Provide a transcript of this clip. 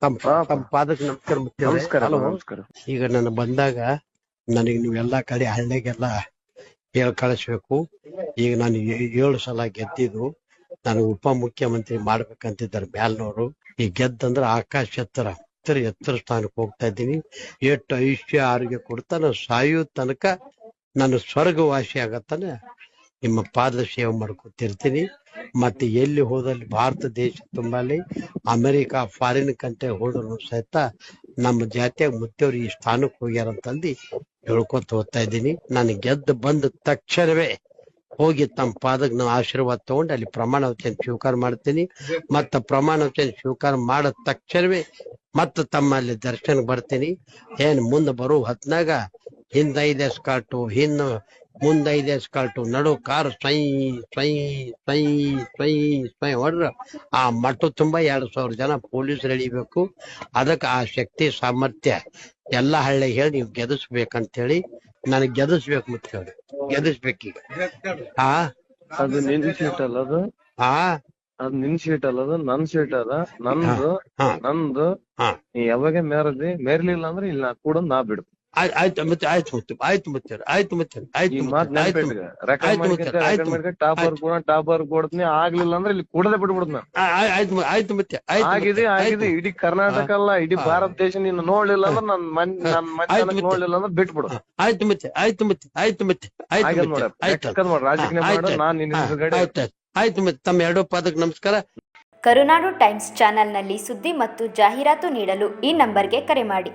ತಮ್ಮ ಪಾದಕ್ಕೆ ನಮಸ್ಕಾರ ಮುತ್ತೇವ್ರೆ. ನಮಸ್ಕಾರ ಹಲೋ. ನಮಸ್ಕಾರ. ಈಗ ನಾನು ಬಂದಾಗ ನನಗೆ ನೀವೆಲ್ಲಾ ಕಡೆ ಹಳ್ಳಿಗೆಲ್ಲ ಹೇಳ್ ಕಳಿಸ್ಬೇಕು. ಈಗ ನಾನು 7 ಸಲ ಗೆದ್ದಿದ್ದು ನಾನು ಉಪಮುಖ್ಯಮಂತ್ರಿ ಮಾಡ್ಬೇಕಂತಿದ್ದಾರೆ ಮ್ಯಾಲ್ನವರು. ಈ ಗೆದ್ದಂದ್ರ ಆಕಾಶ ಎತ್ತರ ಸ್ಥಾನಕ್ಕೆ ಹೋಗ್ತಾ ಇದ್ದೀನಿ. ಎಷ್ಟು ಐಶ್ವರ್ಯ ಆರೋಗ್ಯ ಕೊಡ್ತಾ ನಾನು ಸಾಯೋ ತನಕ ನಾನು ಸ್ವರ್ಗವಾಸಿ ಆಗತ್ತಾನೆ ನಿಮ್ಮ ಪಾದ ಸೇವೆ ಮಾಡ್ಕೊತಿರ್ತೀನಿ. ಮತ್ತೆ ಎಲ್ಲಿ ಹೋದಲ್ಲಿ ಭಾರತ ದೇಶ ತುಂಬಲ್ಲಿ ಅಮೆರಿಕ ಫಾರಿನ್ ಕಂಟ್ರಿ ಹೋದ್ರು ಸಹಿತ ನಮ್ಮ ಜಾತಿಯಾಗ ಮುತ್ತೇವ್ರು ಈ ಸ್ಥಾನಕ್ಕೆ ಹೋಗ್ಯಾರಂತಂದು ಹೇಳ್ಕೊತ ಹೋಗ್ತಾ ಇದ್ದೀನಿ. ನಾನು ಗೆದ್ದು ಬಂದ ತಕ್ಷಣವೇ ಹೋಗಿ ತಮ್ಮ ಪಾದಕ್ಕೆ ನಾವು ಆಶೀರ್ವಾದ ತಗೊಂಡು ಅಲ್ಲಿ ಪ್ರಮಾಣ ವಚನ ಸ್ವೀಕಾರ ಮಾಡ್ತೀನಿ. ಮತ್ತ ಪ್ರಮಾಣ ವಚನ ಸ್ವೀಕಾರ ಮಾಡಿದ ತಕ್ಷಣವೇ ಮತ್ತ ತಮ್ಮಲ್ಲಿ ದರ್ಶನಕ್ಕೆ ಬರ್ತೀನಿ. ಏನ್ ಮುಂದೆ ಬರೋ ಹೊತ್ನಾಗ ಹಿಂದ್ 5 ಎಸ್ಕಾರ್ಟು, ಮುಂದ್ 5 ಎಸ್ಕಾರ್ಟು, ನಡು ಕಾರ್ ಸ್ವೈ ಸ್ವೈ ಸ್ವೈ ಸ್ವೈ ಸ್ವೈ ಹೊಡ್ರ ಆ ಮಠ ತುಂಬಾ 2,000 ಜನ ಪೊಲೀಸ್ ಎಳಿಬೇಕು. ಅದಕ್ಕೆ ಆ ಶಕ್ತಿ ಸಾಮರ್ಥ್ಯ ಎಲ್ಲಾ ಹಳ್ಳಿ ಹೇಳಿ ನೀವು ಗೆದಿಸ್ಬೇಕಂತ ಹೇಳಿ ನನಗೆ ಗೆದಿಸ್ಬೇಕು ಮತ್ತೆ ಹೇಳಿ ಗೆದಿಸ್ಬೇಕೀಗ. ಅದು ನಿನ್ ಸೀಟ್ ಅಲ್ಲ, ಅದು ನಿನ್ ಸೀಟ್ ಅಲ್ಲ, ಅದು ನನ್ ಸೀಟ್ ಅದ. ನಂದು ನೀ ಯಾವಾಗ ಮೇರ್ಲಿಲ್ಲ ಅಂದ್ರೆ ಇಲ್ಲಿ ಕೂಡ ನಾ ಬಿಡು. ಆಯ್ತು ಟಾಪರ್ ಕೊಡ್ತೀನಿ, ಆಗ್ಲಿಲ್ಲ ಅಂದ್ರೆ ಇಲ್ಲಿ ಕೂಡಲೇ ಬಿಡ್ಬಿಡ್ತ. ಆಗಿದೆ ಇಡೀ ಕರ್ನಾಟಕ ಅಲ್ಲ, ಇಡೀ ಭಾರತ ದೇಶ ನೀನು ನೋಡ್ಲಿಲ್ಲ ಅಂದ್ರೆ ನನ್ ನೋಡ್ಲಿಲ್ಲ ಅಂದ್ರೆ ಬಿಟ್ಬಿಡು. ರಾಜಕೀಯ ಮಾಡು, ನಾನ್ ನಿನ್ನ ಆಯ್ತು ಮತ್ತೆ ತಮ್ಮ 2 ಪಾದಕ್ಕೆ ನಮಸ್ಕಾರ. ಕರುನಾಡು ಟೈಮ್ಸ್ ಚಾನೆಲ್ನಲ್ಲಿ ಸುದ್ದಿ ಮತ್ತು ಜಾಹೀರಾತು ನೀಡಲು ಈ ನಂಬರ್ಗೆ ಕರೆ ಮಾಡಿ.